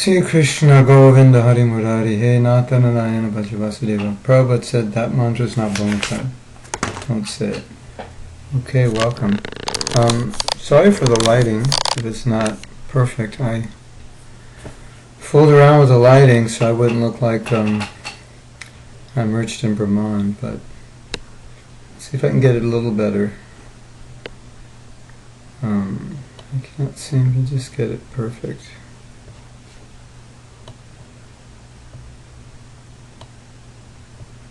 Sri Krishna Govinda Hari Murari He Nata Narayana Bhajavasudeva. Prabhupada said that mantra is not bona fide. Don't say it. Okay, welcome. Sorry for the lighting if it's not perfect. I fooled around with the lighting so I wouldn't look like I'm merged in Brahman, but see if I can get it a little better. I can't seem to just get it perfect.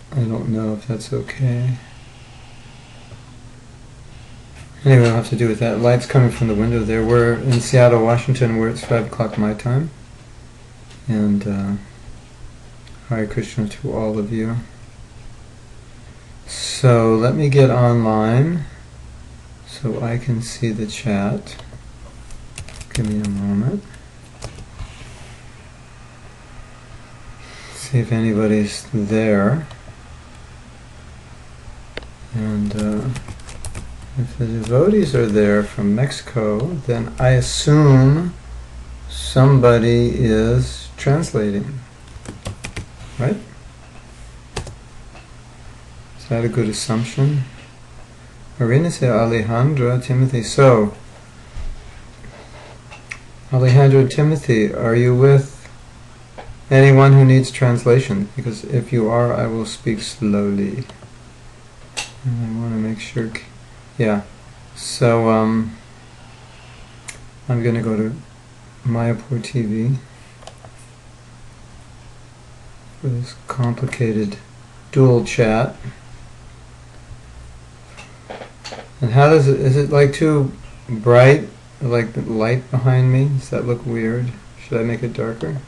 I don't know if that's okay. Anyway, I'll have to do with that. Light's coming from the window there. We're in Seattle, Washington, where it's 5 o'clock my time. And Hare Krishna to all of you. So let me get online so I can see the chat. Give me a moment. See if anybody's there. And if the devotees are there from Mexico, then I assume somebody is translating. Right? Is that a good assumption? Marina said Alejandra, Timothy. So, Alejandra, Timothy, are you with anyone who needs translation? Because if you are, I will speak slowly. And I want to make sure. Yeah. So, I'm going to go to Mayapur TV for this complicated dual chat. And how does it, is it like too bright, like the light behind me? Does that look weird? Should I make it darker?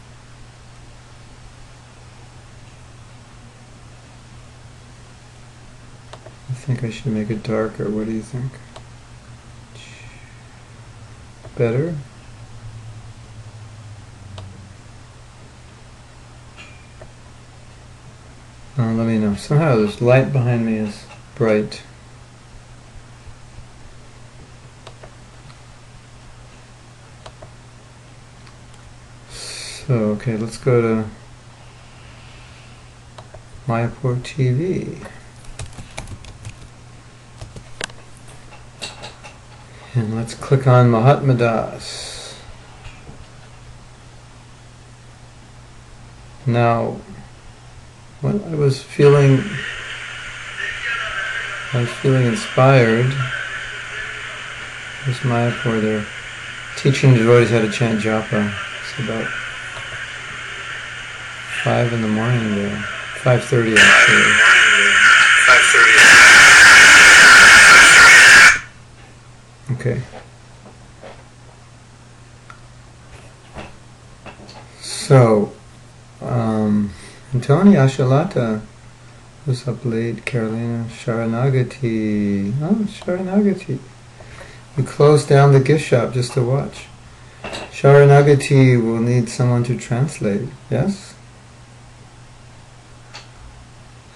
I think I should make it darker. What do you think? Better? Let me know. Somehow this light behind me is bright. So, okay, let's go to Mayapur TV. And let's click on Mahatma Das. Now, what I was feeling inspired. There's Mayapur, they're teaching devotees how to chant japa. It's about 5 in the morning there. 5:30 actually. 5:30. Okay. So, Antoni Ashalata was up late. Carolina Sharanagati. Oh, Sharanagati. You closed down the gift shop just to watch. Sharanagati will need someone to translate. Yes?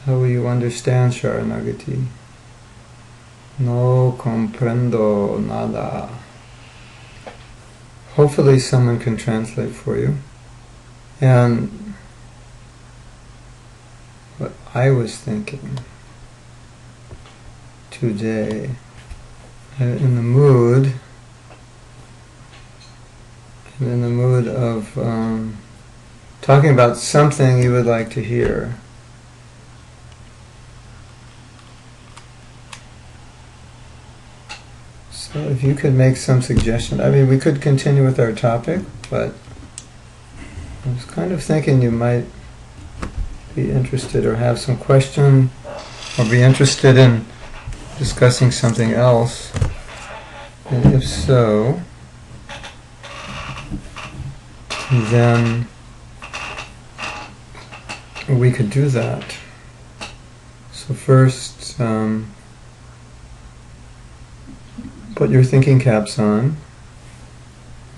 How will you understand Sharanagati? No comprendo nada. Hopefully someone can translate for you. And what I was thinking today, in the mood of talking about something you would like to hear. So if you could make some suggestion. I mean, we could continue with our topic, but I was kind of thinking you might be interested or have some question or be interested in discussing something else. And if so, then we could do that. So first, put your thinking caps on,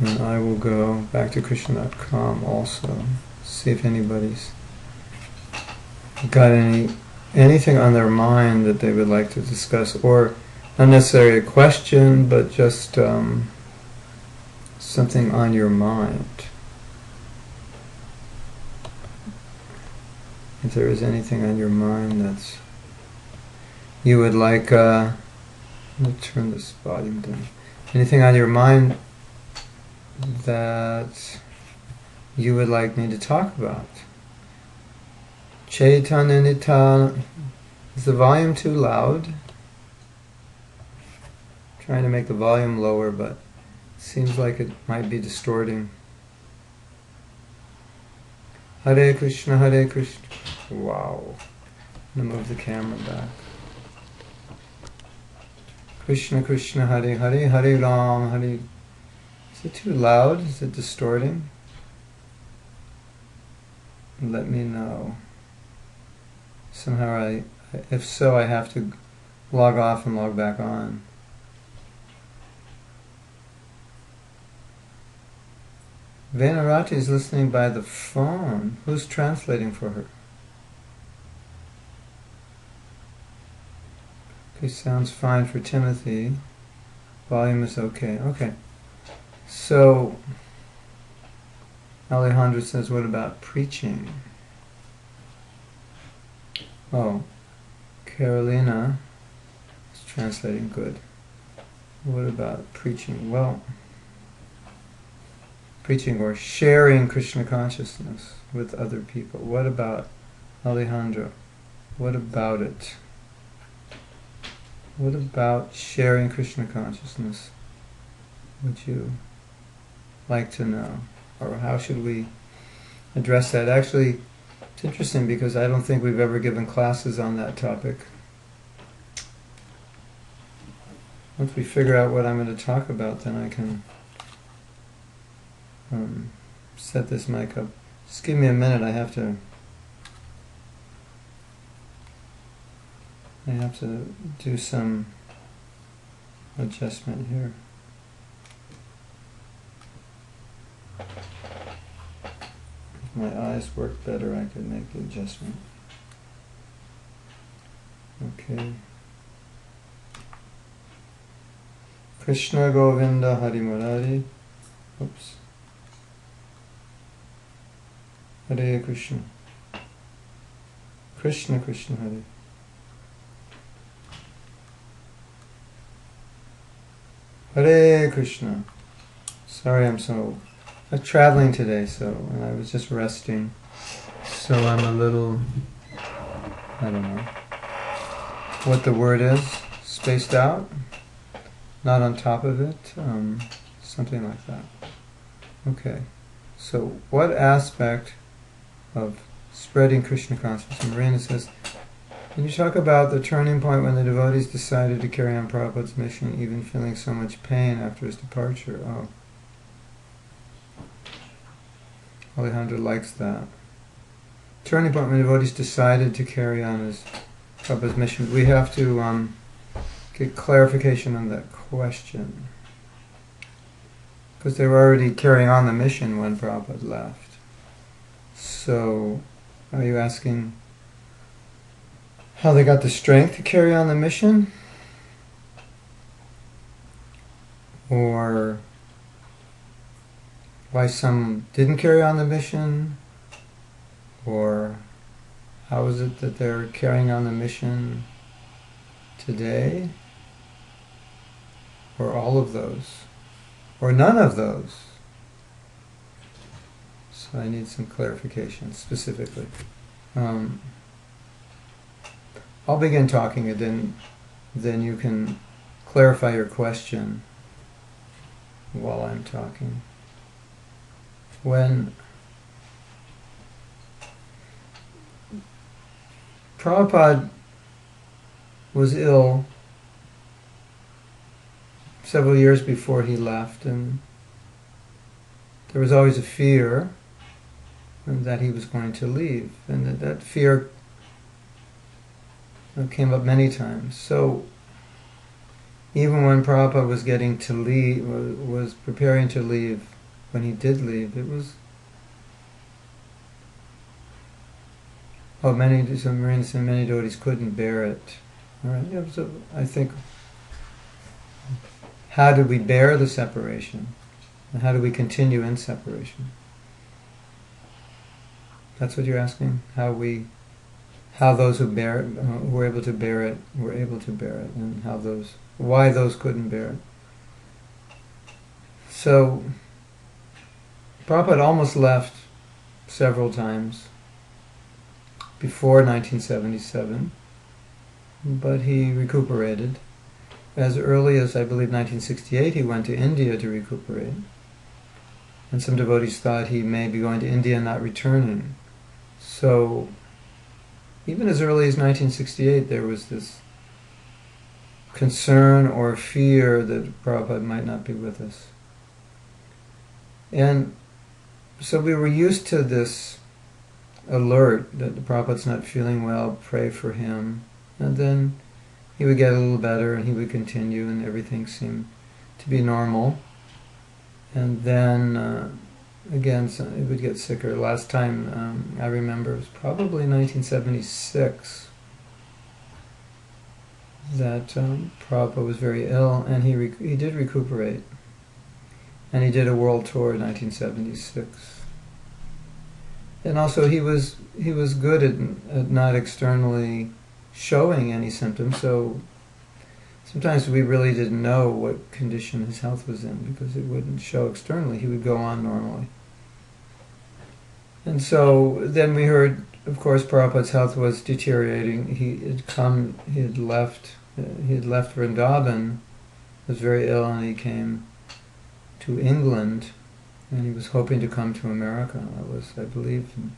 and I will go back to Krishna.com also, see if anybody's got anything on their mind that they would like to discuss, or not necessarily a question, but just something on your mind. if there is anything on your mind that's you would like, let me turn this volume down. Anything on your mind that you would like me to talk about? Chaitanya Nitya. Is the volume too loud? Trying to make the volume lower, but it seems like it might be distorting. Hare Krishna, Hare Krishna. Wow. I'm going to move the camera back. Krishna, Krishna, Hare Hare, Hare Ram, Hare. Is it too loud? Is it distorting? Let me know. Somehow if so, I have to log off and log back on. Venarati is listening by the phone. Who's translating for her? Okay, sounds fine for Timothy. Volume is okay. Okay. So, Alejandro says, what about preaching? Oh, Carolina is translating good. What about preaching? Well, preaching or sharing Krishna consciousness with other people. What about Alejandro? What about it? What about sharing Krishna consciousness? Would you like to know? Or how should we address that? Actually, it's interesting because I don't think we've ever given classes on that topic. Once we figure out what I'm going to talk about, then I can set this mic up. Just give me a minute. I have to do some adjustment here. If my eyes work better, I could make the adjustment. Okay. Krishna Govinda Hari Murari. Oops. Hare Krishna. Krishna Krishna Hare. Hare Krishna. Sorry, I'm traveling today, and I was just resting. So I'm a little, I don't know what the word is, spaced out, not on top of it, something like that. Okay, so what aspect of spreading Krishna consciousness? Marina says, can you talk about the turning point when the devotees decided to carry on Prabhupada's mission, even feeling so much pain after his departure? Oh. Alejandro likes that. Turning point when the devotees decided to carry on his Prabhupada's mission. We have to get clarification on that question. Because they were already carrying on the mission when Prabhupada left. So, are you asking how they got the strength to carry on the mission? Or why some didn't carry on the mission? Or how is it that they're carrying on the mission today? Or all of those? Or none of those? So I need some clarification specifically. I'll begin talking and then you can clarify your question while I'm talking. When Prabhupada was ill several years before he left, and there was always a fear that he was going to leave, and that fear came up many times. So even when Prabhupada was getting to leave, was preparing to leave, when he did leave, it was many devotees couldn't bear it. All right, yeah, so I think, how do we bear the separation, and how do we continue in separation? That's what you're asking? How we how those who bear it, who were able to bear it, and why those couldn't bear it. So Prabhupada almost left several times before 1977, but he recuperated. As early as, I believe, 1968, he went to India to recuperate. And some devotees thought he may be going to India and not returning. So, even as early as 1968, there was this concern or fear that Prabhupada might not be with us. And so we were used to this alert that the Prabhupada's not feeling well, pray for him. And then he would get a little better and he would continue and everything seemed to be normal. And then again, so it would get sicker. Last time I remember it was probably 1976 that Prabhupada was very ill, and he did recuperate. And he did a world tour in 1976. And also he was good at not externally showing any symptoms, so sometimes we really didn't know what condition his health was in because it wouldn't show externally. He would go on normally. And so then we heard, of course, Prabhupada's health was deteriorating. He had left Vrindavan, was very ill, and he came to England, and he was hoping to come to America. That was, I believe, in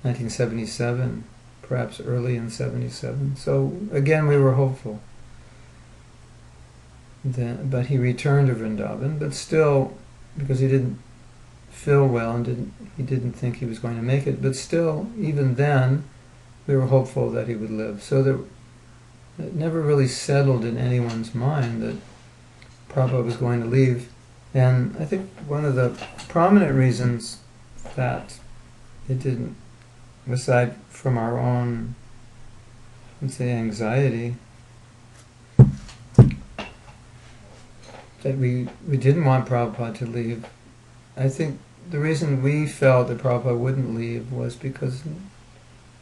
1977, perhaps early in 77. So again, we were hopeful. But he returned to Vrindavan, but still, because he didn't feel well and he didn't think he was going to make it, but still, even then, we were hopeful that he would live. So it never really settled in anyone's mind that Prabhupada was going to leave. And I think one of the prominent reasons that it didn't, aside from our own, let's say, anxiety, that we didn't want Prabhupada to leave. I think the reason we felt that Prabhupada wouldn't leave was because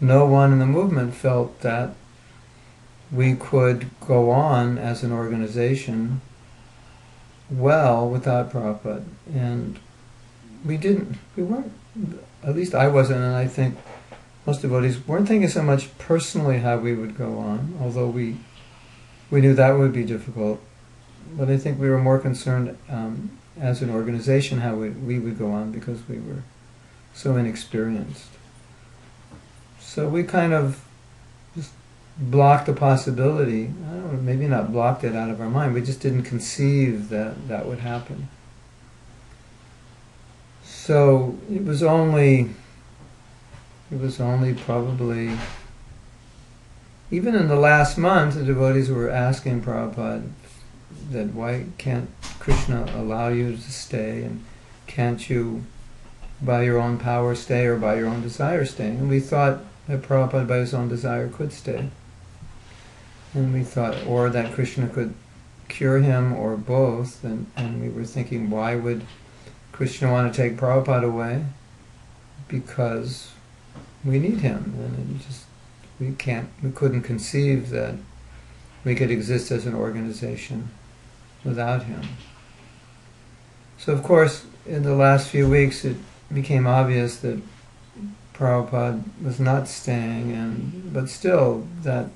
no one in the movement felt that we could go on as an organization well without Prabhupada. And we weren't, at least I wasn't, and I think most devotees weren't thinking so much personally how we would go on, although we knew that would be difficult. But I think we were more concerned as an organization how we would go on because we were so inexperienced. So we kind of just blocked the possibility. I don't know, maybe not blocked it out of our mind. We just didn't conceive that would happen. So it was only probably, even in the last month, the devotees were asking Prabhupada that why can't Krishna allow you to stay, and can't you by your own power stay or by your own desire stay? And we thought that Prabhupada by his own desire could stay. And we thought, or that Krishna could cure him, or both, and we were thinking, why would Krishna want to take Prabhupada away? Because we need him, and we couldn't conceive that we could exist as an organization without him. So of course, in the last few weeks it became obvious that Prabhupada was not staying, but still that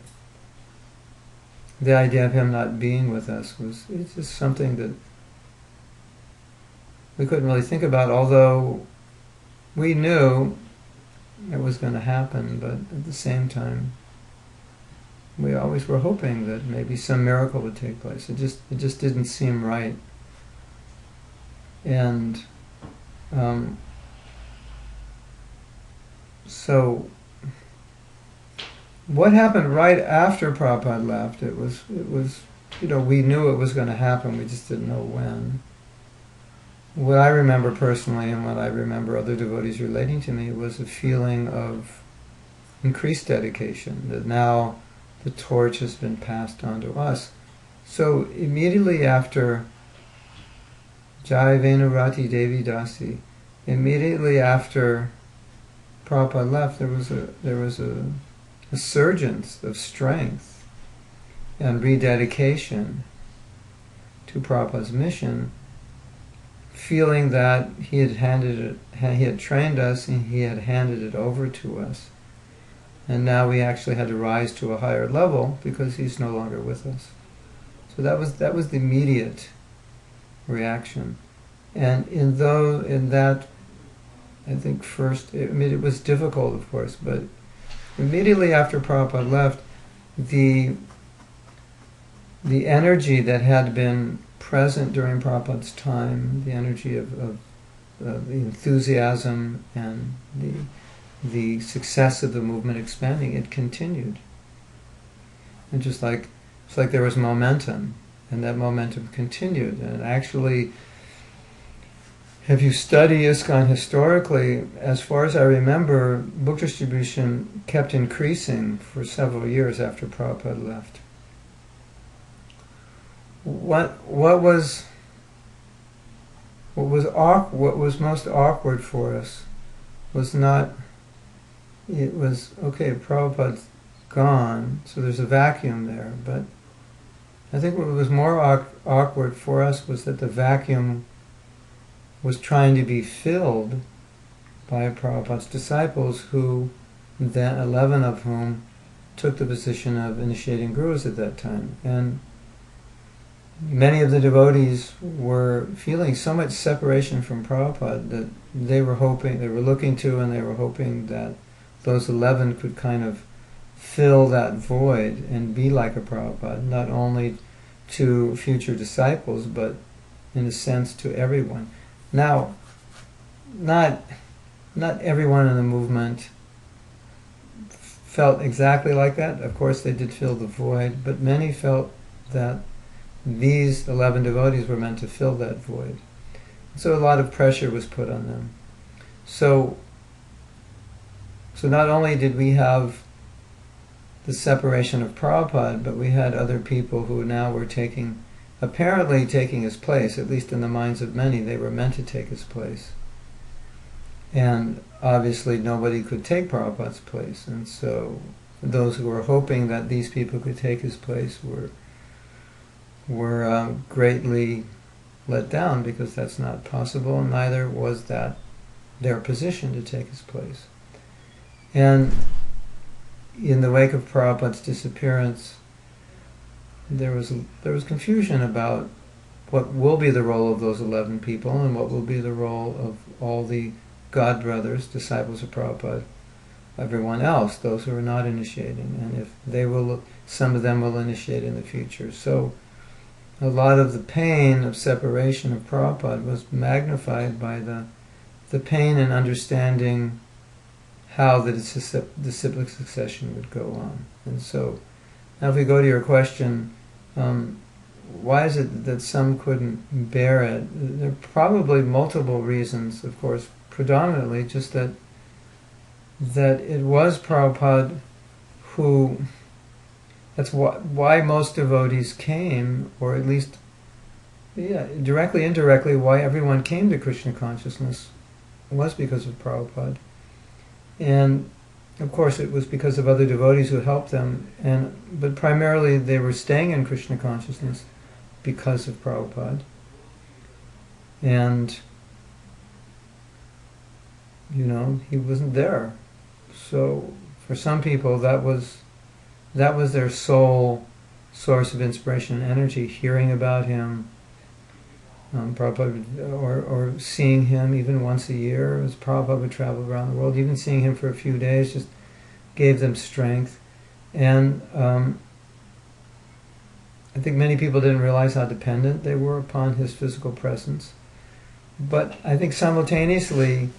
the idea of him not being with us it's just something that we couldn't really think about, although we knew it was going to happen, but at the same time we always were hoping that maybe some miracle would take place. It just didn't seem right. And so what happened right after Prabhupada left, it was we knew it was going to happen, we just didn't know when. What I remember personally, and what I remember other devotees relating to me, was a feeling of increased dedication, that now the torch has been passed on to us. So immediately after Jai Venurati Devi Dasi, immediately after Prabhupada left, there was a a surgence of strength and rededication to Prabhupada's mission, feeling that he had trained us and he had handed it over to us. And now we actually had to rise to a higher level because he's no longer with us. So that was the immediate reaction. And in that, I think first, it was difficult, of course, but immediately after Prabhupada left, the energy that had been present during Prabhupada's time, the energy of the enthusiasm and the success of the movement expanding, it continued. And it's like there was momentum, and that momentum continued. And actually, if you study ISKCON historically, as far as I remember, book distribution kept increasing for several years after Prabhupada left. What was most awkward for us was not. It was okay. Prabhupada's gone, so there's a vacuum there. But I think what was more awkward for us was that the vacuum was trying to be filled by Prabhupada's disciples, who then 11 of whom took the position of initiating gurus at that time. And many of the devotees were feeling so much separation from Prabhupada that they were looking to, and they were hoping that those 11 could kind of fill that void and be like a Prabhupada, not only to future disciples, but in a sense to everyone. Now, not everyone in the movement felt exactly like that. Of course, they did fill the void, but many felt that these 11 devotees were meant to fill that void. So a lot of pressure was put on them. So not only did we have the separation of Prabhupada, but we had other people who now were apparently taking his place, at least in the minds of many. They were meant to take his place. And obviously nobody could take Prabhupada's place. And so those who were hoping that these people could take his place were greatly let down, because that's not possible, and neither was that their position to take his place. And in the wake of Prabhupada's disappearance, there was confusion about what will be the role of those 11 people, and what will be the role of all the God brothers, disciples of Prabhupada, everyone else, those who are not initiating, and if some of them will initiate in the future. So a lot of the pain of separation of Prabhupada was magnified by the pain in understanding how the disciplic succession would go on. And so, now if we go to your question, why is it that some couldn't bear it? There are probably multiple reasons, of course, predominantly just that it was Prabhupada who, that's why most devotees came, or at least, directly, indirectly, why everyone came to Krishna consciousness was because of Prabhupada. And of course it was because of other devotees who helped them, but primarily they were staying in Krishna consciousness because of Prabhupada. And he wasn't there. So for some people that was their sole source of inspiration and energy, hearing about him, Prabhupada, or seeing him even once a year, as Prabhupada would travel around the world. Even seeing him for a few days just gave them strength. And I think many people didn't realize how dependent they were upon his physical presence. But I think simultaneously,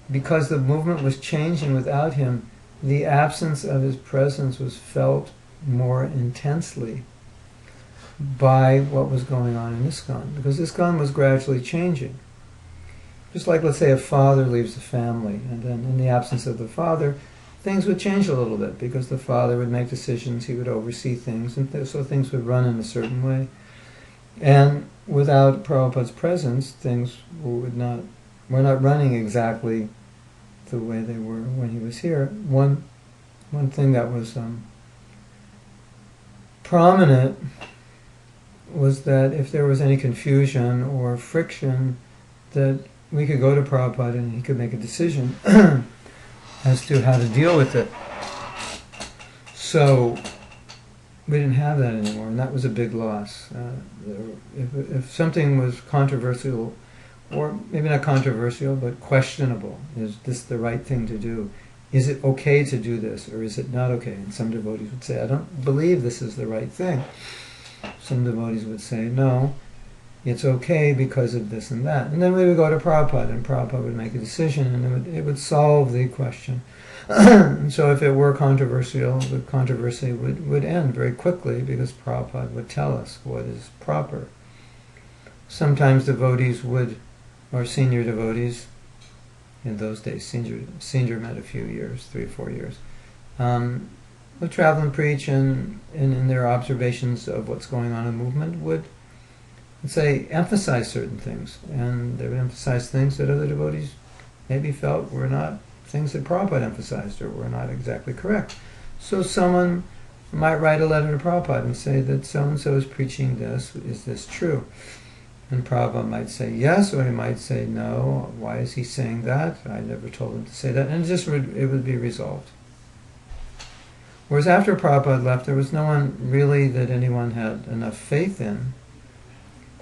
because the movement was changing without him, the absence of his presence was felt more intensely by what was going on in ISKCON, because ISKCON was gradually changing. Just like, let's say, a father leaves the family, and then in the absence of the father, things would change a little bit, because the father would make decisions, he would oversee things, and so things would run in a certain way. And without Prabhupada's presence, things were not running exactly the way they were when he was here. One one thing that was prominent was that if there was any confusion or friction, that we could go to Prabhupada and he could make a decision as to how to deal with it. So we didn't have that anymore, and that was a big loss. If something was controversial, or maybe not controversial, but questionable, is this the right thing to do? Is it okay to do this, or is it not okay? And some devotees would say, I don't believe this is the right thing. Some devotees would say, no, it's okay because of this and that. And then we would go to Prabhupada, and Prabhupada would make a decision, and it would solve the question. And so if it were controversial, the controversy would end very quickly, because Prabhupada would tell us what is proper. Sometimes devotees would, or senior devotees, in those days, senior meant a few years, 3 or 4 years, would travel and preach, and in their observations of what's going on in the movement would say, emphasize certain things, and they would emphasize things that other devotees maybe felt were not things that Prabhupada emphasized or were not exactly correct. So someone might write a letter to Prabhupada and say that so-and-so is preaching this, is this true? And Prabhupada might say yes, or he might say no, why is he saying that? I never told him to say that, and it would be resolved. Whereas after Prabhupada left, there was no one really that anyone had enough faith in,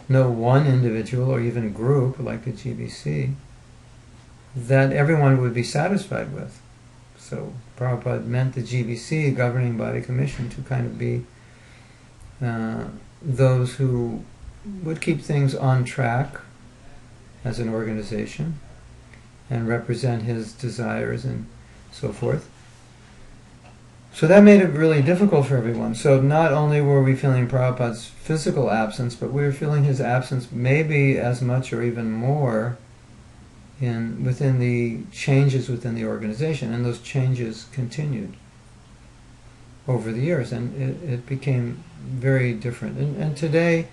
no one individual or even group like the GBC, that everyone would be satisfied with. So Prabhupada meant the GBC, Governing Body Commission, to kind of be those who would keep things on track as an organization and represent his desires and so forth. So that made it really difficult for everyone. So not only were we feeling Prabhupada's physical absence, but we were feeling his absence maybe as much or even more within the changes within the organization, and those changes continued over the years, and it became very different. And today,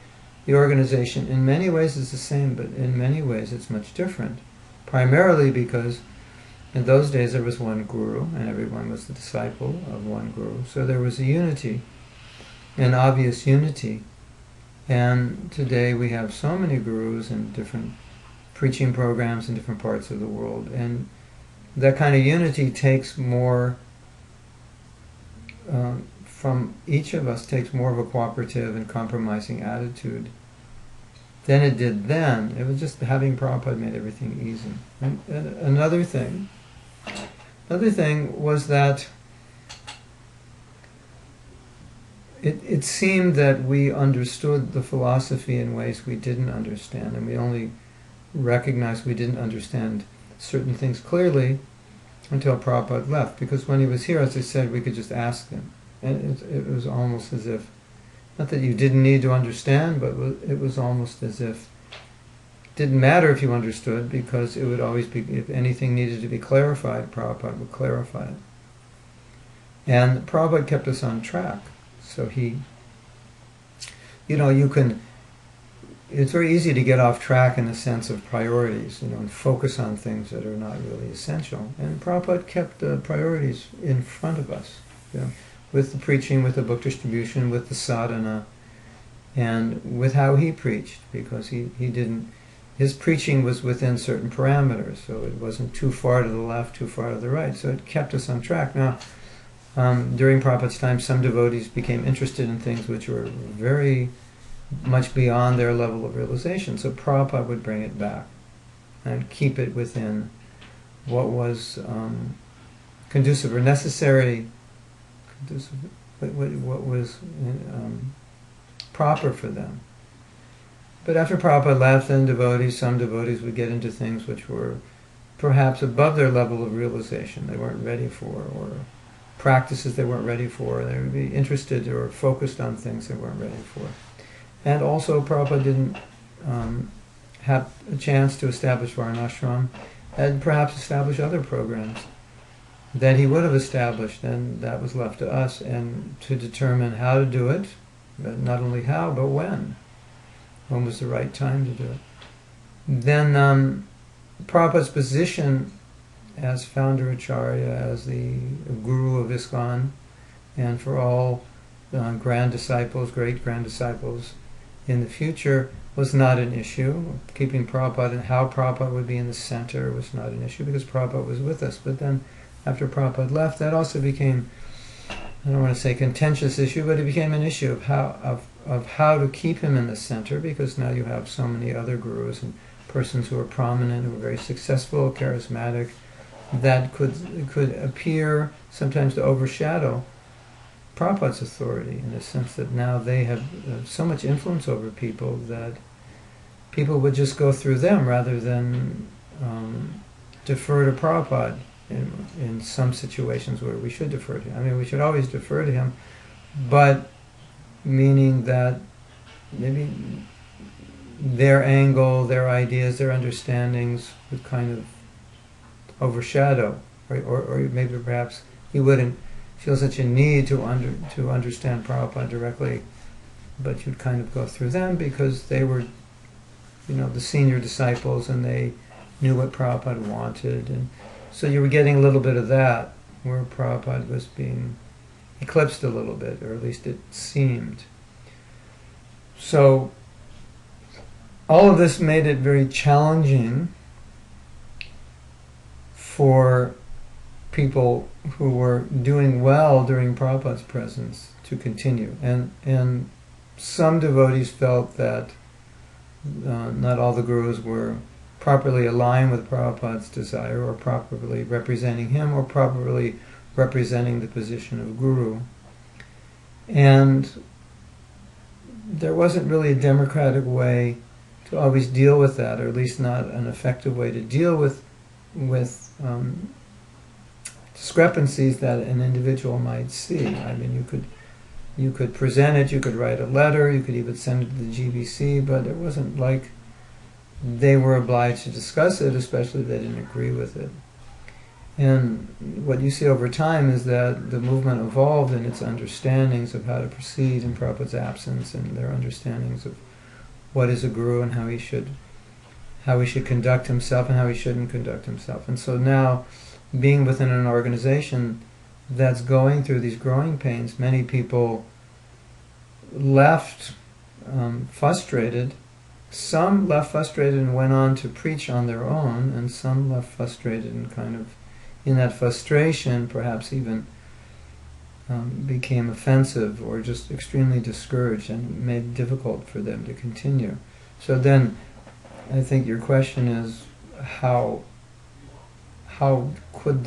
the organization in many ways is the same, but in many ways it's much different, primarily because in those days there was one guru, and everyone was the disciple of one guru, so there was a unity, an obvious unity. And today we have so many gurus and different preaching programs in different parts of the world, and that kind of unity takes more from each of us, takes more of a cooperative and compromising attitude than it did then. It was just having Prabhupada made everything easy. And another thing was that it seemed that we understood the philosophy in ways we didn't understand, and we only recognized we didn't understand certain things clearly until Prabhupada left. Because when he was here, as I said, we could just ask him. And it was almost as if, not that you didn't need to understand, but it was almost as if it didn't matter if you understood, because it would always be, if anything needed to be clarified, Prabhupada would clarify it. And Prabhupada kept us on track. So he, it's very easy to get off track in the sense of priorities, and focus on things that are not really essential. And Prabhupada kept the priorities in front of us, with the preaching, with the book distribution, with the sadhana, and with how he preached, because his preaching was within certain parameters, so it wasn't too far to the left, too far to the right, so it kept us on track. Now, during Prabhupada's time, some devotees became interested in things which were very much beyond their level of realization, so Prabhupada would bring it back and keep it within what was conducive or necessary, what was proper for them. But after Prabhupada left, then some devotees would get into things which were perhaps above their level of realization, they weren't ready for, or practices they weren't ready for. They would be interested or focused on things they weren't ready for. And also, Prabhupada didn't have a chance to establish Varnashram and perhaps establish other programs that he would have established, and that was left to us, and to determine how to do it, but not only how, but when. When was the right time to do it? Then Prabhupada's position as founder Acharya, as the guru of ISKCON, and for all grand disciples, great grand disciples in the future, was not an issue. Keeping Prabhupada and how Prabhupada would be in the center was not an issue because Prabhupada was with us. But then after Prabhupada left, that also became, I don't want to say contentious issue, but it became an issue of how to keep him in the center, because now you have so many other gurus and persons who are prominent, who are very successful, charismatic, that could appear sometimes to overshadow Prabhupada's authority, in the sense that now they have so much influence over people that people would just go through them rather than defer to Prabhupada in some situations where we should defer to him. I mean, we should always defer to him, but meaning that maybe their angle, their ideas, their understandings would kind of overshadow, or maybe perhaps he wouldn't feel such a need to understand Prabhupada directly, but you'd kind of go through them because they were, the senior disciples, and they knew what Prabhupada wanted, and so you were getting a little bit of that, where Prabhupada was being eclipsed a little bit, or at least it seemed. So all of this made it very challenging for people who were doing well during Prabhupada's presence to continue. And some devotees felt that not all the gurus were properly aligned with Prabhupada's desire, or properly representing him, or properly representing the position of guru. And there wasn't really a democratic way to always deal with that, or at least not an effective way to deal with discrepancies that an individual might see. I mean, you could present it, you could write a letter, you could even send it to the GBC, but it wasn't like they were obliged to discuss it, especially if they didn't agree with it. And what you see over time is that the movement evolved in its understandings of how to proceed in Prabhupada's absence, and their understandings of what is a guru and how he should conduct himself and how he shouldn't conduct himself. And so now, being within an organization that's going through these growing pains, many people left frustrated. Some left frustrated and went on to preach on their own, and some left frustrated and kind of, in that frustration, perhaps even became offensive or just extremely discouraged, and made it difficult for them to continue. So then, I think your question is, how did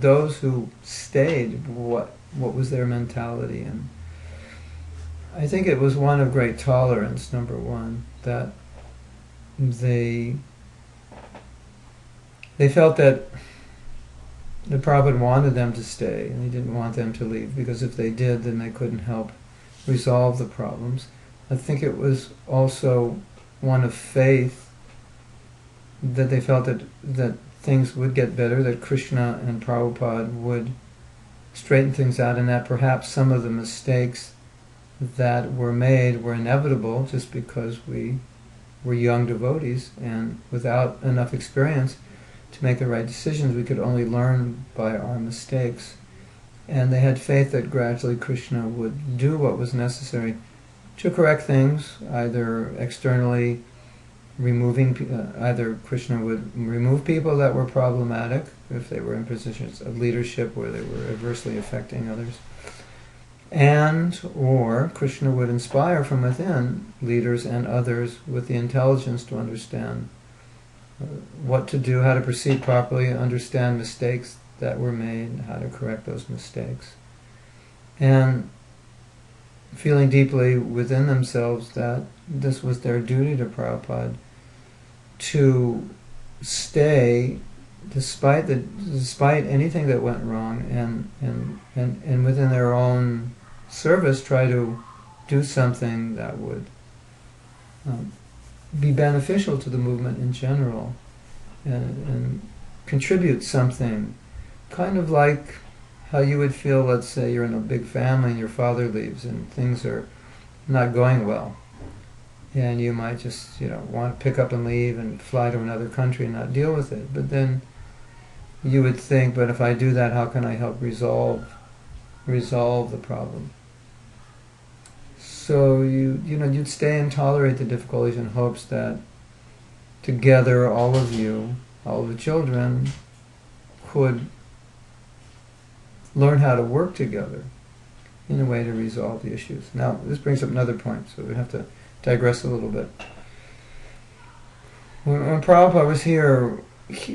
those who stayed, what was their mentality? And I think it was one of great tolerance, number one, that they felt that the Prabhupada wanted them to stay, and he didn't want them to leave, because if they did, then they couldn't help resolve the problems. I think it was also one of faith, that they felt that things would get better, that Krishna and Prabhupada would straighten things out, and that perhaps some of the mistakes that were made were inevitable, just because we were young devotees, and without enough experience to make the right decisions, we could only learn by our mistakes. And they had faith that gradually Krishna would do what was necessary to correct things, either externally either Krishna would remove people that were problematic, if they were in positions of leadership where they were adversely affecting others, or Krishna would inspire from within leaders and others with the intelligence to understand what to do, how to proceed properly, understand mistakes that were made, how to correct those mistakes. And feeling deeply within themselves that this was their duty to Prabhupada, to stay despite anything that went wrong, and within their own service try to do something that would be beneficial to the movement in general, and contribute something, kind of like how you would feel, let's say you're in a big family and your father leaves and things are not going well, and you might just want to pick up and leave and fly to another country and not deal with it. But then you would think, but if I do that, how can I help resolve the problem? So you'd stay and tolerate the difficulties in hopes that together, all of you, all the children, could learn how to work together in a way to resolve the issues. Now, this brings up another point, so we have to digress a little bit. When Prabhupada was here,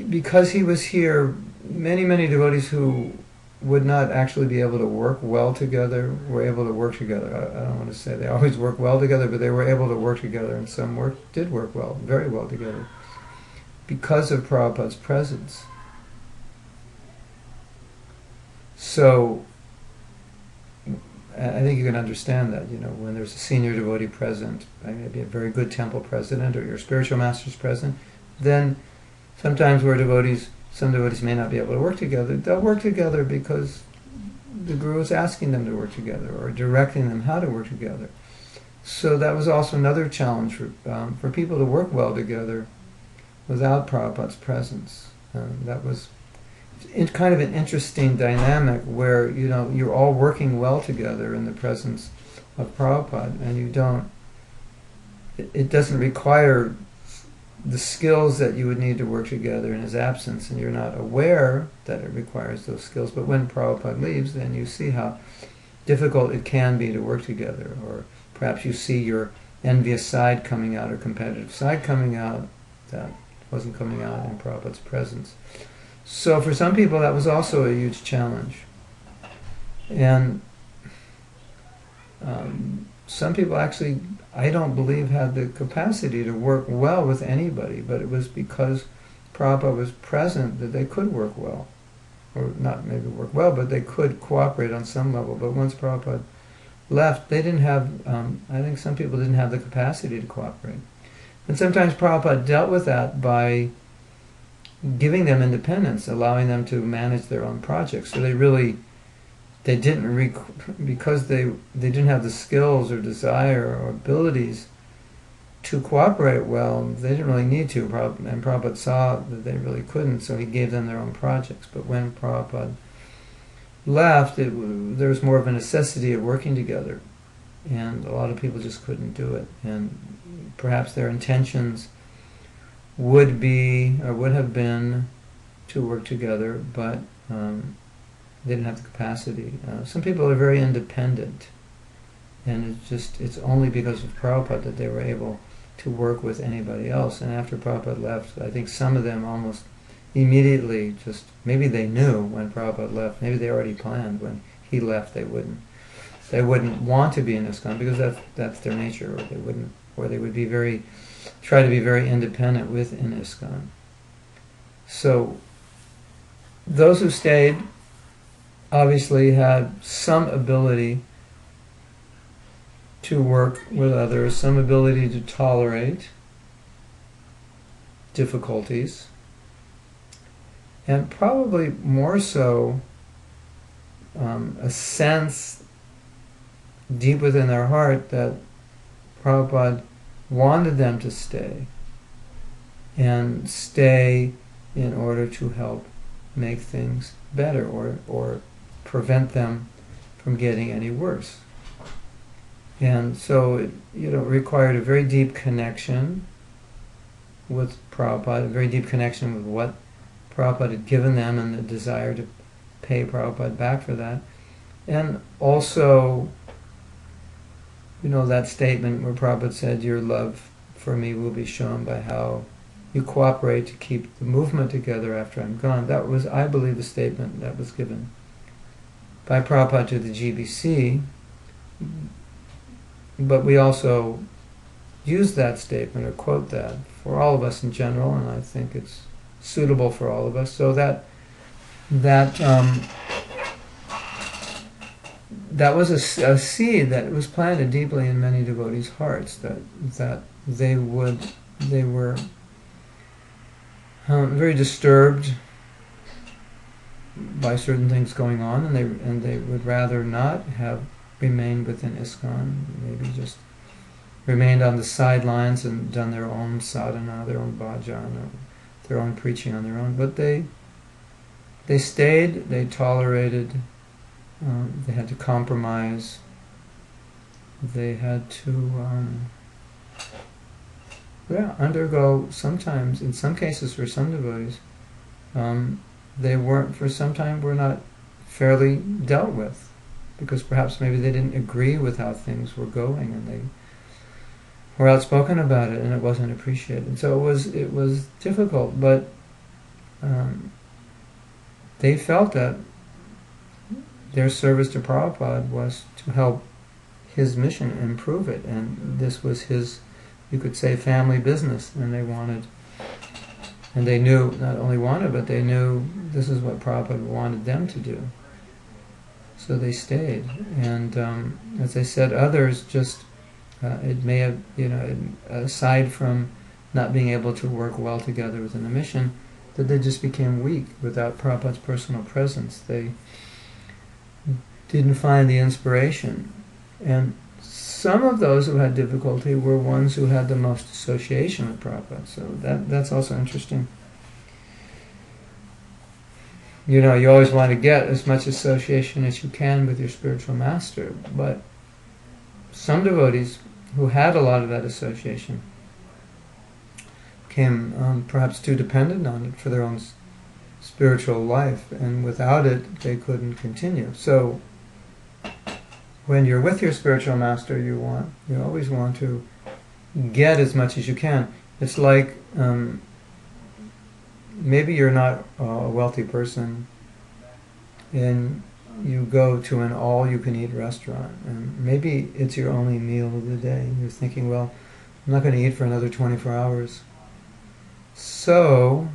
because he was here, many devotees who would not actually be able to work well together were able to work together. I don't want to say they always work well together, but they were able to work together, and some did work well, very well together, because of Prabhupada's presence. So, I think you can understand that, when there's a senior devotee present, maybe a very good temple president or your spiritual master's present, then sometimes some devotees may not be able to work together. They'll work together because the Guru is asking them to work together or directing them how to work together. So that was also another challenge for people to work well together without Prabhupada's presence. That was kind of an interesting dynamic where you're all working well together in the presence of Prabhupada, and it doesn't require the skills that you would need to work together in his absence, and you're not aware that it requires those skills. But when Prabhupada leaves, then you see how difficult it can be to work together, or perhaps you see your envious side coming out or competitive side coming out that wasn't coming out in Prabhupada's presence. So for some people that was also a huge challenge. And some people actually, I don't believe, had the capacity to work well with anybody, but it was because Prabhupada was present that they could work well. Or not maybe work well, but they could cooperate on some level. But once Prabhupada left, they didn't have, I think some people didn't have the capacity to cooperate. And sometimes Prabhupada dealt with that by giving them independence, allowing them to manage their own projects. So they didn't, because they didn't have the skills or desire or abilities to cooperate well, they didn't really need to, and Prabhupada saw that they really couldn't, so he gave them their own projects. But when Prabhupada left, there was more of a necessity of working together, and a lot of people just couldn't do it. And perhaps their intentions would have been to work together, but they didn't have the capacity. Some people are very independent, and it's only because of Prabhupada that they were able to work with anybody else. And after Prabhupada left, I think some of them almost immediately maybe they knew when Prabhupada left, maybe they already planned when he left they wouldn't want to be in ISKCON, because that's their nature, or they would try to be very independent within ISKCON. So those who stayed obviously had some ability to work with others, some ability to tolerate difficulties, and probably more so a sense deep within their heart that Prabhupada wanted them to stay, and stay in order to help make things better, or prevent them from getting any worse. And so it required a very deep connection with Prabhupada, a very deep connection with what Prabhupada had given them, and the desire to pay Prabhupada back for that. And also, that statement where Prabhupada said, your love for me will be shown by how you cooperate to keep the movement together after I'm gone. That was, I believe, the statement that was given by Prabhupada to the GBC, but we also use that statement or quote that for all of us in general, and I think it's suitable for all of us. So that was a seed that was planted deeply in many devotees' hearts, that they were very disturbed by certain things going on, and they would rather not have remained within ISKCON, maybe just remained on the sidelines and done their own sadhana, their own bhajan, or their own preaching on their own. But they they stayed, they tolerated, they had to compromise, they had to undergo sometimes, in some cases for some devotees, they weren't, for some time, were not fairly dealt with, because perhaps maybe they didn't agree with how things were going, and they were outspoken about it, and it wasn't appreciated. So it was difficult, but they felt that their service to Prabhupada was to help his mission, improve it, and this was his, you could say, family business, and they wanted, and they knew, not only wanted, but they knew this is what Prabhupada wanted them to do. So they stayed, and as I said, others just, it may have, aside from not being able to work well together within the mission, that they just became weak without Prabhupada's personal presence. They didn't find the inspiration. And some of those who had difficulty were ones who had the most association with Prabhupada. So that's also interesting. You always want to get as much association as you can with your spiritual master, but some devotees who had a lot of that association became perhaps too dependent on it for their own spiritual life, and without it they couldn't continue. So when you're with your spiritual master, you always want to get as much as you can. It's like maybe you're not a wealthy person and you go to an all-you-can-eat restaurant, and maybe it's your only meal of the day. You're thinking, well, I'm not going to eat for another 24 hours, so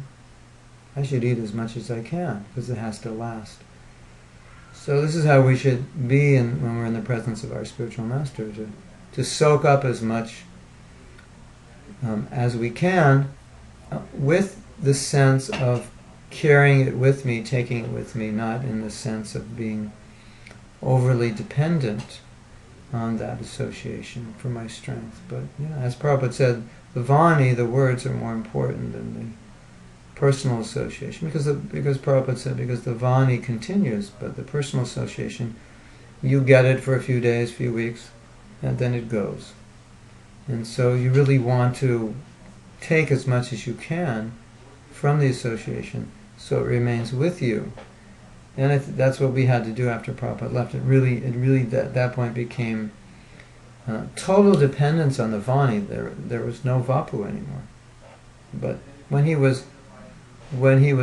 I should eat as much as I can, because it has to last. So this is how we should be when we're in the presence of our spiritual master, to soak up as much as we can, with the sense of carrying it with me, taking it with me, not in the sense of being overly dependent on that association for my strength. But as Prabhupada said, the Vani, the words, are more important than the personal association, because Prabhupada said, because the Vani continues, but the personal association, you get it for a few days, few weeks, and then it goes. And so you really want to take as much as you can from the association, so it remains with you. And that's what we had to do after Prabhupada left. It really at that point became total dependence on the Vani. There was no Vapu anymore. But when he was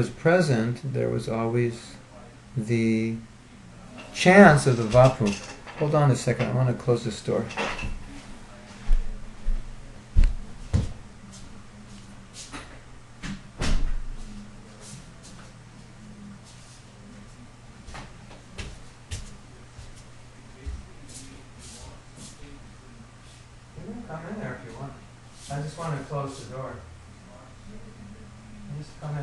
present, there was always the chance of the Vapu. Hold on a second, I want to close this door. Come in there if you want. I just want to close the door. Just come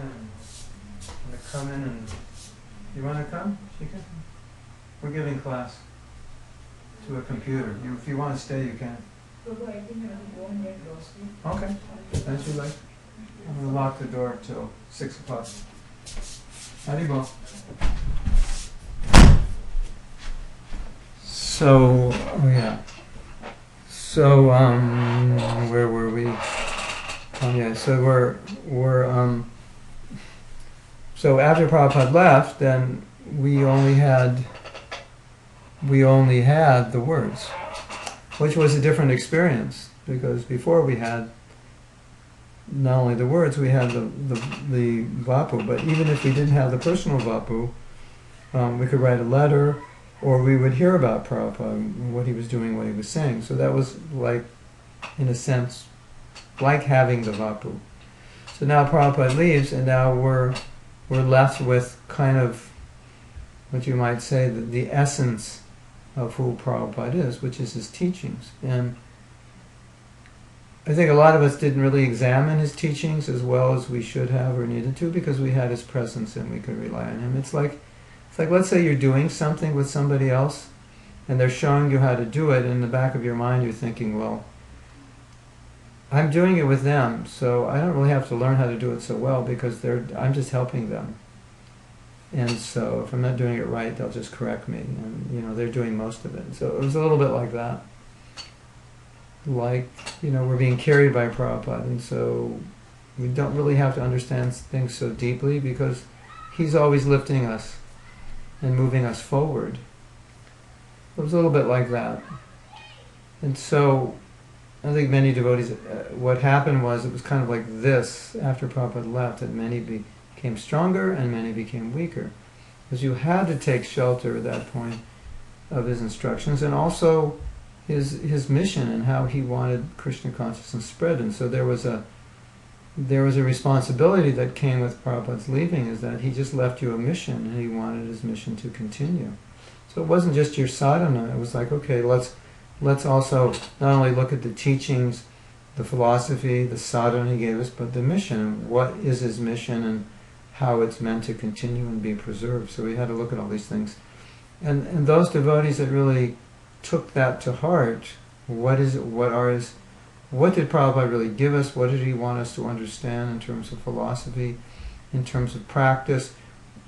in and you want to come? She can. We're giving class to a computer. If you want to stay, you can. Okay. As you like. I'm going to lock the door till 6 o'clock. Haribol. So, So, where were we? So so after Prabhupada left, then we only had the words, which was a different experience, because before we had not only the words, we had the Vapu, but even if we didn't have the personal Vapu, we could write a letter, or we would hear about Prabhupada, what he was doing, what he was saying. So that was like, in a sense, like having the Vapu. So now Prabhupada leaves, and now we're left with kind of what you might say the essence of who Prabhupada is, which is his teachings. And I think a lot of us didn't really examine his teachings as well as we should have or needed to, because we had his presence and we could rely on him. It's like let's say you're doing something with somebody else and they're showing you how to do it, and in the back of your mind you're thinking, well, I'm doing it with them, so I don't really have to learn how to do it so well, because I'm just helping them. And so if I'm not doing it right, they'll just correct me. And, they're doing most of it. So it was a little bit like that. Like, we're being carried by Prabhupada. And so we don't really have to understand things so deeply because he's always lifting us and moving us forward. It was a little bit like that. And so I think many devotees, what happened was it was kind of like this after Prabhupada left, that many became stronger and many became weaker. Because you had to take shelter at that point of his instructions and also his mission and how he wanted Krishna consciousness spread. And so there was a responsibility that came with Prabhupada's leaving, is that he just left you a mission and he wanted his mission to continue. So it wasn't just your sadhana, it was like, okay, let's also not only look at the teachings, the philosophy, the sadhana he gave us, but the mission. What is his mission and how it's meant to continue and be preserved. So we had to look at all these things. And those devotees that really took that to heart, what did Prabhupada really give us? What did he want us to understand in terms of philosophy, in terms of practice?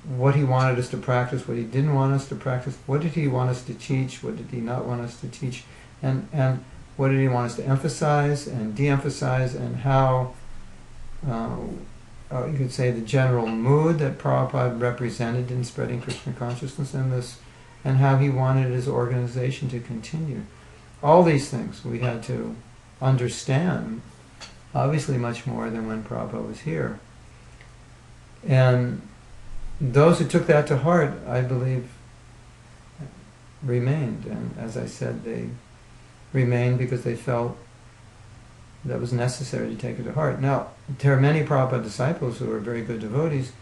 What he wanted us to practice, what he didn't want us to practice, what did he want us to teach, what did he not want us to teach, and what did he want us to emphasize and de-emphasize, and how, you could say, the general mood that Prabhupada represented in spreading Krishna consciousness in this, and how he wanted his organization to continue. All these things we had to understand, obviously much more than when Prabhupada was here. And those who took that to heart, I believe, remained. And as I said, they remained because they felt that was necessary to take it to heart. Now, there are many Prabhupada disciples who are very good devotees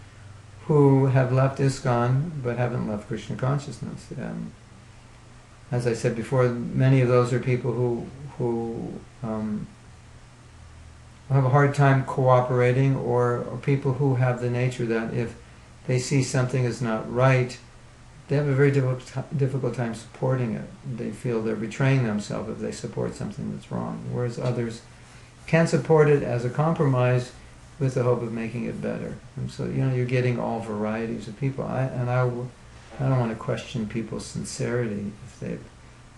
who have left ISKCON but haven't left Krishna consciousness. And as I said before, many of those are people who have a hard time cooperating, or people who have the nature that if they see something is not right, they have a very difficult time supporting it. They feel they're betraying themselves if they support something that's wrong, whereas others can support it as a compromise with the hope of making it better. And so, you're getting all varieties of people. I don't want to question people's sincerity. If they've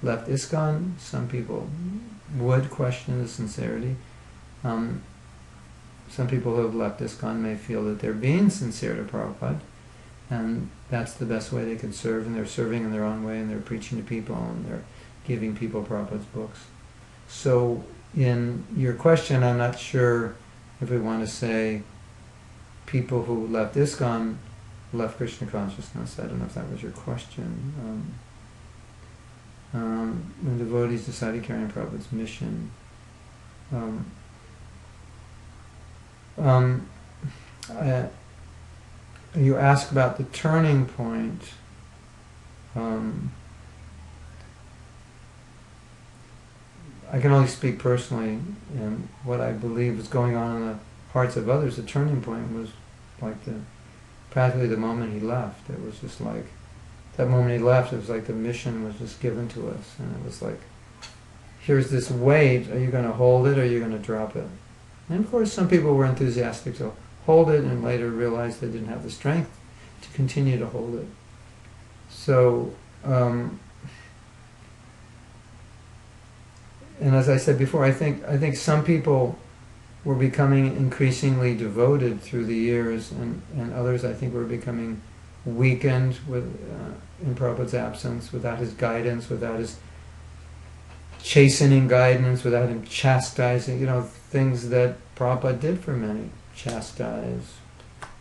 left ISKCON, some people would question the sincerity. Some people who have left ISKCON may feel that they're being sincere to Prabhupada, and that's the best way they can serve, and they're serving in their own way, and they're preaching to people, and they're giving people Prabhupada's books. So in your question, I'm not sure if we want to say people who left ISKCON left Krishna consciousness. I don't know if that was your question. When devotees decided to carry on Prabhupada's mission. You ask about the turning point. I can only speak personally, and what I believe was going on in the hearts of others. The turning point was like practically the moment he left. It was just like that moment he left. It was like the mission was just given to us, and it was like, here's this weight. Are you going to hold it, or are you going to drop it? And of course, some people were enthusiastic to hold it, and later realized they didn't have the strength to continue to hold it. So, and as I said before, I think some people were becoming increasingly devoted through the years, and others, I think, were becoming weakened in Prabhupada's absence, without his guidance, without his chastening guidance, without him chastising, things that Prabhupada did for many. Chastise,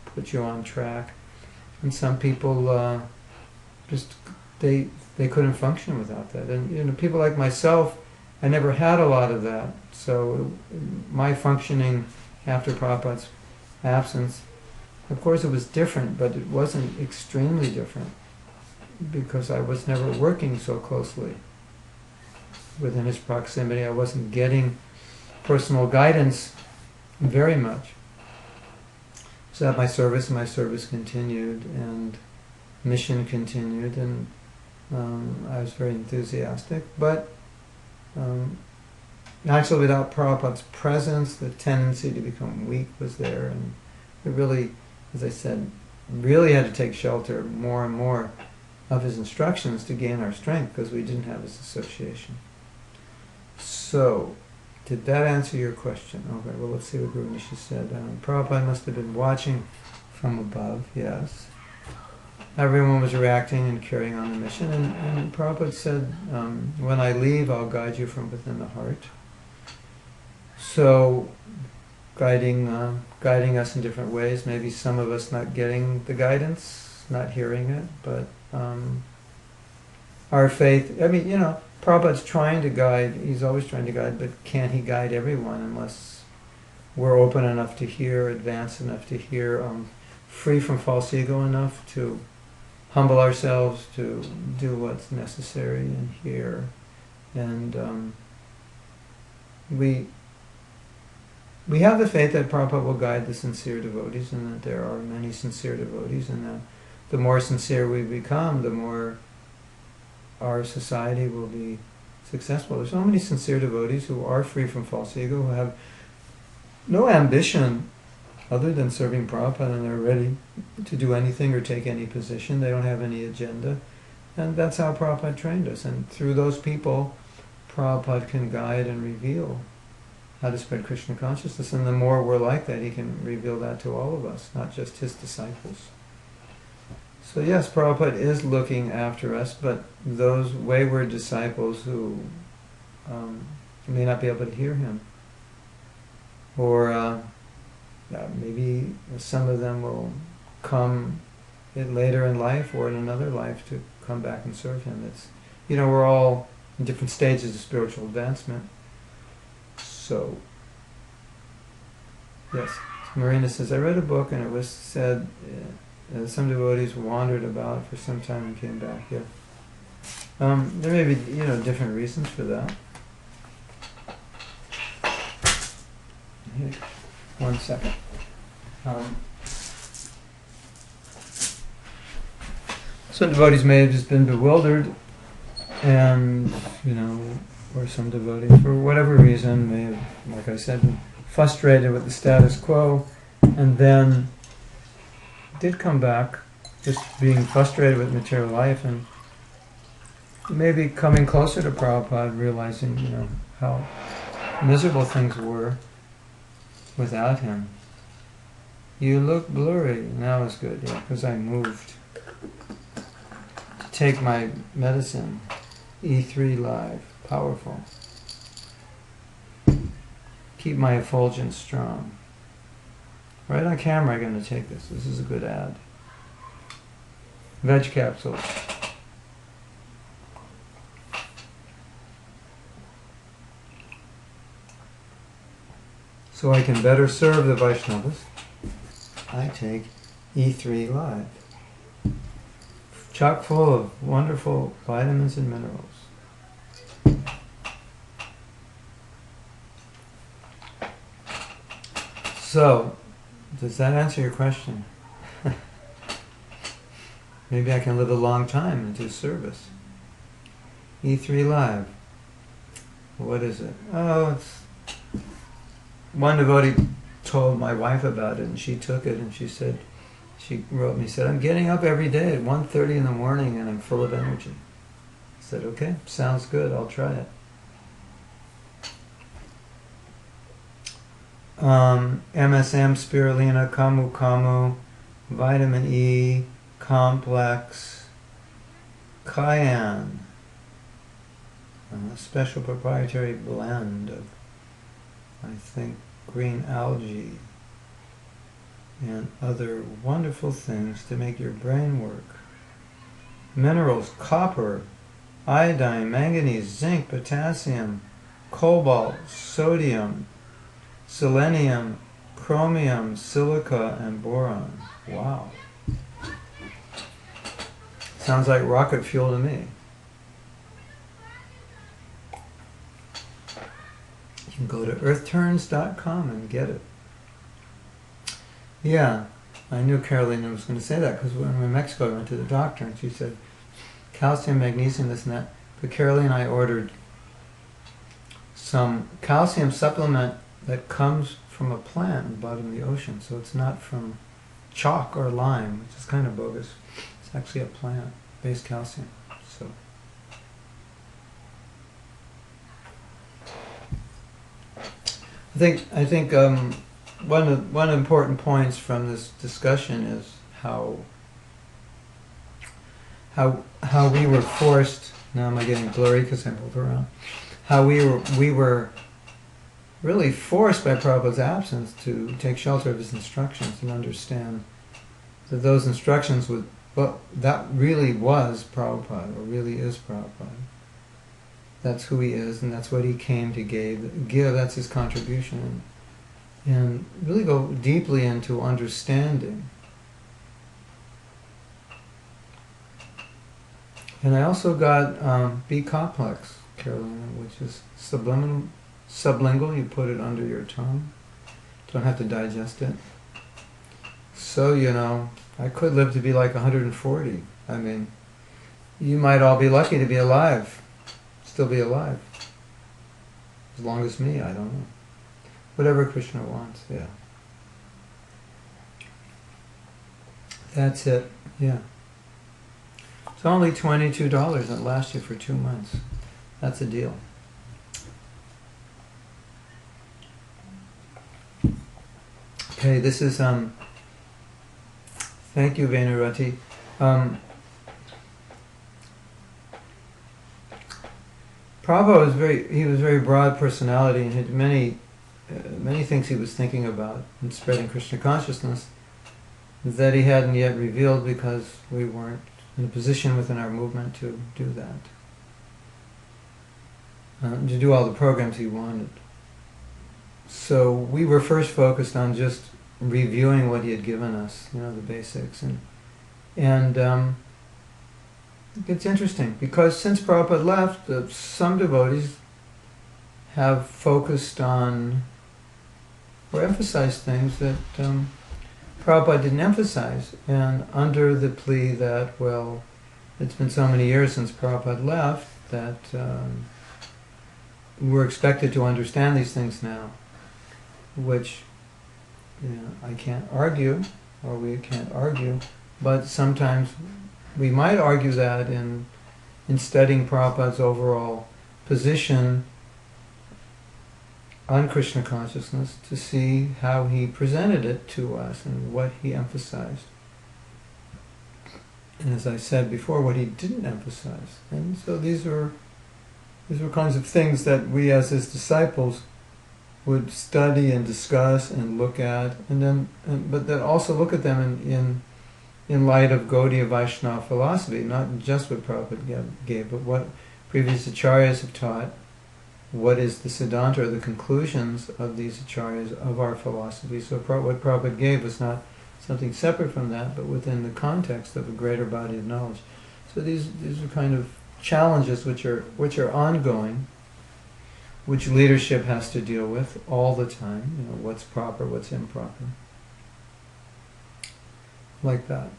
put you on track. And some people just, they couldn't function without that. And people like myself, I never had a lot of that. So my functioning after Prabhupada's absence, of course it was different, but it wasn't extremely different, because I was never working so closely within his proximity. I wasn't getting personal guidance very much. So at my service continued, and mission continued, and I was very enthusiastic. But actually, without Prabhupada's presence, the tendency to become weak was there, and it really, as I said, really had to take shelter more and more of his instructions to gain our strength because we didn't have his association. So, did that answer your question? Okay, well, let's see what Guru Nishi said. Prabhupada must have been watching from above, yes. Everyone was reacting and carrying on the mission, and Prabhupada said, when I leave, I'll guide you from within the heart. So, guiding us in different ways, maybe some of us not getting the guidance, not hearing it, but our faith, Prabhupada's trying to guide, he's always trying to guide, but can't he guide everyone unless we're open enough to hear, advanced enough to hear, free from false ego enough to humble ourselves, to do what's necessary and hear. And we have the faith that Prabhupada will guide the sincere devotees, and that there are many sincere devotees, and that the more sincere we become, the more our society will be successful. There's so many sincere devotees who are free from false ego, who have no ambition other than serving Prabhupada, and they're ready to do anything or take any position. They don't have any agenda. And that's how Prabhupada trained us. And through those people, Prabhupada can guide and reveal how to spread Krishna consciousness. And the more we're like that, he can reveal that to all of us, not just his disciples. So yes, Prabhupada is looking after us, but those wayward disciples who may not be able to hear him, or maybe some of them will come later in life or in another life to come back and serve him. It's, we're all in different stages of spiritual advancement. So, yes, Marina says, I read a book and it was said some devotees wandered about for some time and came back. Yeah, there may be different reasons for that. Here, 1 second. Some devotees may have just been bewildered, and or some devotees, for whatever reason, may have, like I said, been frustrated with the status quo, and then did come back, just being frustrated with material life, and maybe coming closer to Prabhupada, realizing, how miserable things were without him. You look blurry. Now it's good, yeah, because I moved to take my medicine. E3 Live, powerful. Keep my effulgence strong. Right on camera I'm going to take this. This is a good ad. Veg capsules. So I can better serve the Vaishnavas, I take E3 Live. Chock full of wonderful vitamins and minerals. So, does that answer your question? Maybe I can live a long time and do service. E3 Live. What is it? Oh, it's... One devotee told my wife about it, and she took it, and she wrote me, said, I'm getting up every day at 1:30 in the morning and I'm full of energy. I said, okay, sounds good, I'll try it. MSM, spirulina, camu camu, vitamin E, complex, cayenne, a special proprietary blend of, I think, green algae and other wonderful things to make your brain work. Minerals, copper, iodine, manganese, zinc, potassium, cobalt, sodium, selenium, chromium, silica, and boron. Wow. Sounds like rocket fuel to me. You can go to earthturns.com and get it. Yeah, I knew Carolina was going to say that, because when we were in Mexico I went to the doctor and she said calcium, magnesium, this and that. But Carolina and I ordered some calcium supplement that comes from a plant in the bottom of the ocean, so it's not from chalk or lime, which is kind of bogus. It's actually a plant-based calcium. So I think one important points from this discussion is how we were forced. Now am I getting blurry because I moved around? How we were really forced by Prabhupada's absence to take shelter of his instructions and understand that those instructions would, well, that really was Prabhupada, or really is Prabhupada. That's who he is, and that's what he came to give. That's his contribution, and really go deeply into understanding. And I also got B complex, Carolina, which is sublingual. You put it under your tongue. Don't have to digest it. So, I could live to be like 140. I mean, you might all be lucky to be alive. Still be alive. As long as me, I don't know. Whatever Krishna wants, yeah. That's it, yeah. It's only $22. It lasts you for 2 months. That's a deal. Okay, this is, thank you, Venurati. Prabhupada was very broad personality and had many things he was thinking about in spreading Krishna consciousness that he hadn't yet revealed because we weren't in a position within our movement to do that. To do all the programs he wanted. So we were first focused on just reviewing what he had given us, the basics. And it's interesting, because since Prabhupada left, some devotees have focused on or emphasized things that Prabhupada didn't emphasize, and under the plea that, well, it's been so many years since Prabhupada left that we're expected to understand these things now, which I can't argue, or we can't argue, but sometimes we might argue that in studying Prabhupada's overall position on Krishna consciousness, to see how he presented it to us and what he emphasized. And as I said before, what he didn't emphasize. And so these were kinds of things that we as his disciples would study and discuss and look at, and then but then also look at them in light of Gaudiya Vaishnava philosophy, not just what Prabhupada gave, but what previous acharyas have taught, what is the siddhanta, or the conclusions of these acharyas of our philosophy. So what Prabhupada gave was not something separate from that, but within the context of a greater body of knowledge. So these are kind of challenges which are ongoing, which leadership has to deal with all the time. What's proper, what's improper, like that.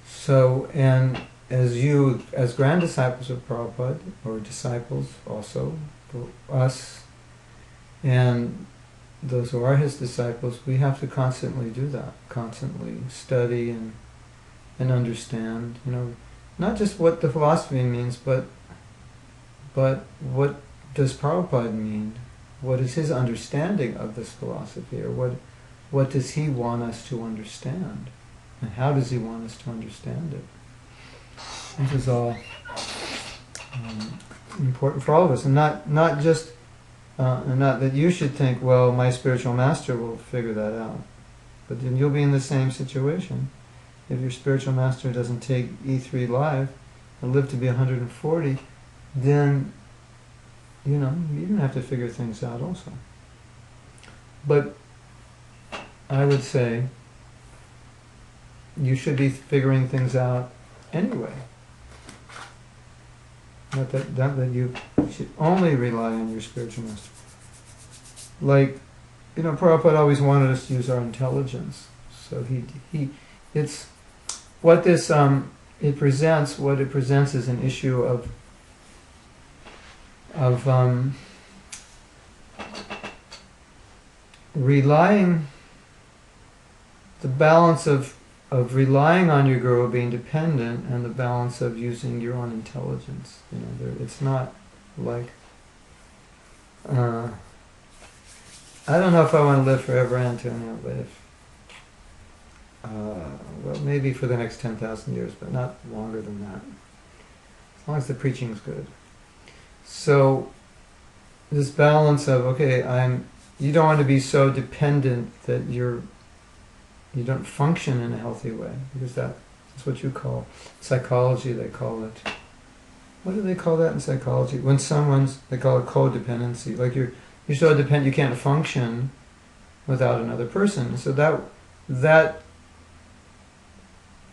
So, and as grand disciples of Prabhupada, or disciples also, for us, and those who are his disciples, we have to constantly do that, constantly study and understand, not just what the philosophy means, but what does Prabhupada mean? What is his understanding of this philosophy, or what does he want us to understand? And how does he want us to understand it? This is all important for all of us, and not just and not that you should think, well, my spiritual master will figure that out, but then you'll be in the same situation if your spiritual master doesn't take E3 live and live to be 140. Then you're going to have to figure things out also. But I would say you should be figuring things out anyway. Not that you should only rely on your spiritual master. Like, Prabhupada always wanted us to use our intelligence. So it's what this it presents. What it presents is an issue of relying. the balance of relying on your guru, being dependent, and the balance of using your own intelligence. It's not like I don't know if I want to live forever, Antonio, but if well, maybe for the next 10,000 years, but not longer than that. As long as the preaching is good. So this balance of, okay, you don't want to be so dependent that you don't function in a healthy way, because that's what you call psychology. They call it, what do they call that in psychology? When they call it codependency. Like you're so dependent you can't function without another person. So that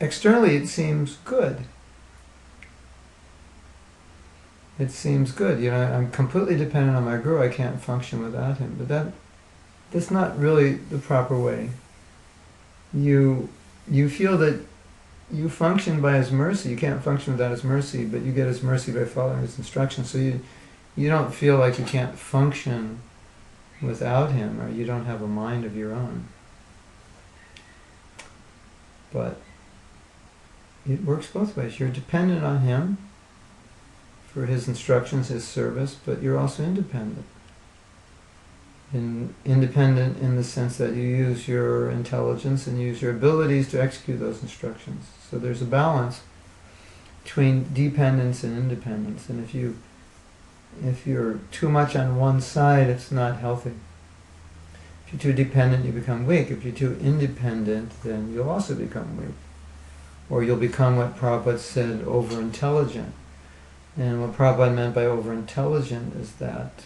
externally it seems good. It seems good. I'm completely dependent on my guru. I can't function without him. But that's not really the proper way. You feel that you function by his mercy. You can't function without his mercy, but you get his mercy by following his instructions. So you don't feel like you can't function without him, or you don't have a mind of your own. But it works both ways. You're dependent on him for his instructions, his service, but you're also independent. Independent in the sense that you use your intelligence and use your abilities to execute those instructions. So there's a balance between dependence and independence. And if you're too much on one side, it's not healthy. If you're too dependent, you become weak. If you're too independent, then you'll also become weak. Or you'll become what Prabhupada said, over-intelligent. And what Prabhupada meant by over-intelligent is that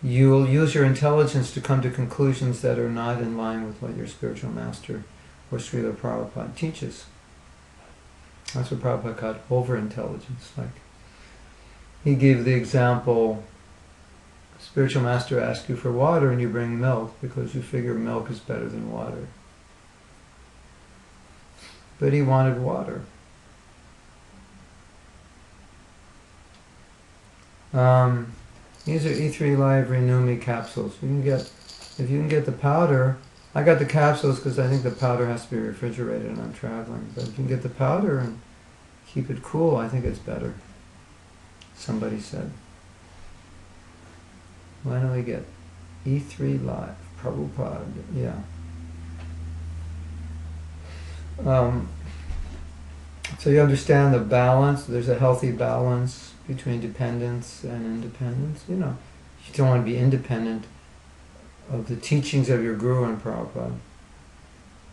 you'll use your intelligence to come to conclusions that are not in line with what your spiritual master or Srila Prabhupada teaches. That's what Prabhupada called over-intelligence. Like, he gave the example, spiritual master asks you for water and you bring milk because you figure milk is better than water. But he wanted water. These are E3 Live Renew Me capsules. If you can get the powder, I got the capsules because I think the powder has to be refrigerated and I'm traveling. But if you can get the powder and keep it cool, I think it's better. Somebody said. Why don't we get E3 Live, Prabhupada, yeah. So you understand the balance. There's a healthy balance between dependence and independence. You don't want to be independent of the teachings of your Guru and Prabhupada.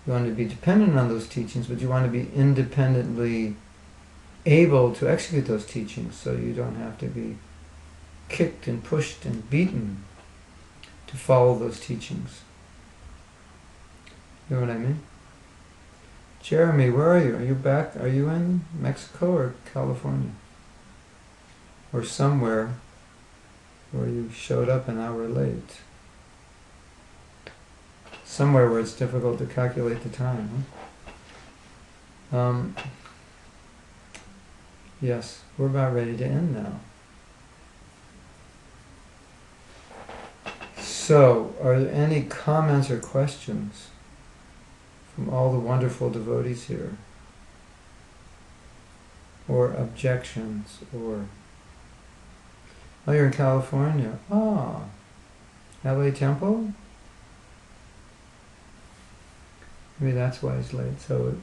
You want to be dependent on those teachings, but you want to be independently able to execute those teachings, so you don't have to be kicked and pushed and beaten to follow those teachings. You know what I mean? Jeremy, where are you? Are you back? Are you in Mexico or California? Or somewhere where you showed up an hour late? Somewhere where it's difficult to calculate the time, huh? Yes, we're about ready to end now. So, are there any comments or questions from all the wonderful devotees here? Or objections, or... Oh, you're in California. Ah, LA Temple? Maybe that's why it's late. So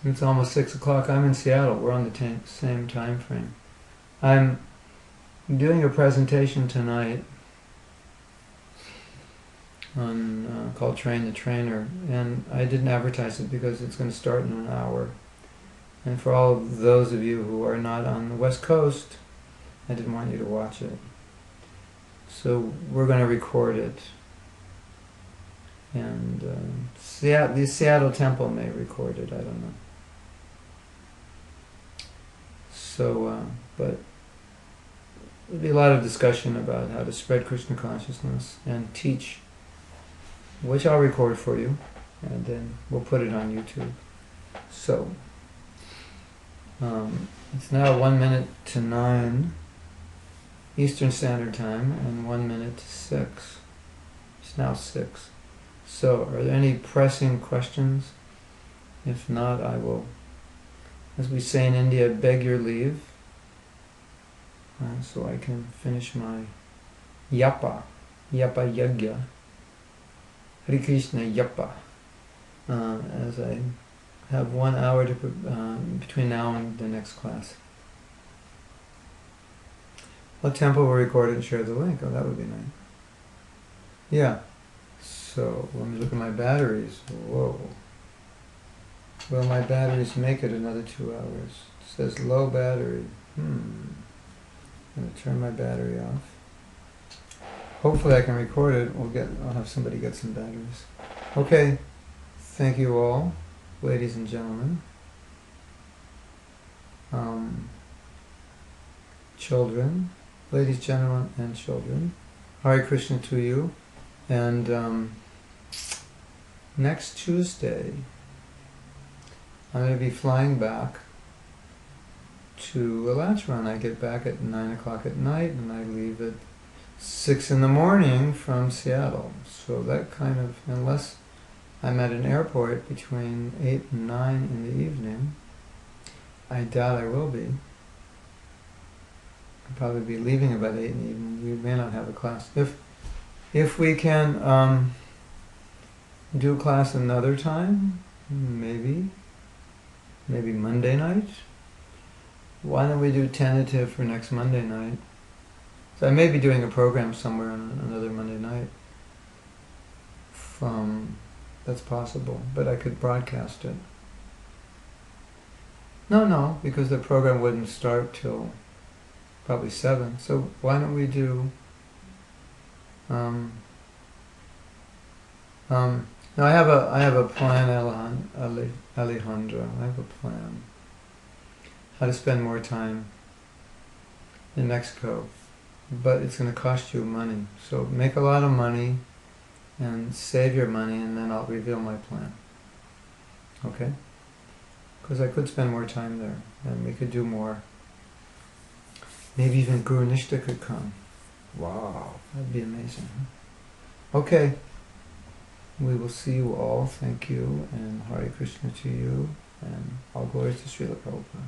it's almost 6 o'clock. I'm in Seattle. We're on the same time frame. I'm doing a presentation tonight on called Train the Trainer, and I didn't advertise it because it's going to start in an hour. And for all of those of you who are not on the West Coast, I didn't want you to watch it. So we're going to record it. And the Seattle Temple may record it, I don't know. So, but there'll be a lot of discussion about how to spread Krishna consciousness and teach, which I'll record for you, and then we'll put it on YouTube. So, it's now 9:01 Eastern Standard Time, and 6:01. It's now 6. So, are there any pressing questions? If not, I will, as we say in India, beg your leave, so I can finish my yapa yagya, Hare Krishna yapa, as I have 1 hour to between now and the next class. What temple will record it and share the link? Oh, that would be nice. Yeah. So let me look at my batteries. Whoa. Will my batteries make it another 2 hours? It says low battery. I'm going to turn my battery off. Hopefully I can record it. I'll have somebody get some batteries. Okay. Thank you all, ladies and gentlemen. Children, ladies, gentlemen, and children. Hare Krishna to you. And next Tuesday, I'm going to be flying back to Alachran. I get back at 9 o'clock at night, and I leave at 6 in the morning from Seattle. So that kind of, unless I'm at an airport between 8 and 9 in the evening, I doubt I will be. I'll probably be leaving about 8 in the evening. We may not have a class. If we can do class another time, maybe Monday night. Why don't we do tentative for next Monday night? So I may be doing a program somewhere on another Monday night. That's possible, but I could broadcast it. No, because the program wouldn't start till probably 7. So why don't we do? No, I have a plan, Alejandro. I have a plan. How to spend more time in Mexico, but it's going to cost you money. So make a lot of money and save your money, and then I'll reveal my plan. Okay? Because I could spend more time there, and we could do more. Maybe even Guru Nishta could come. Wow, that'd be amazing. Okay. We will see you all. Thank you, and Hare Krishna to you, and all glories to Srila Prabhupada.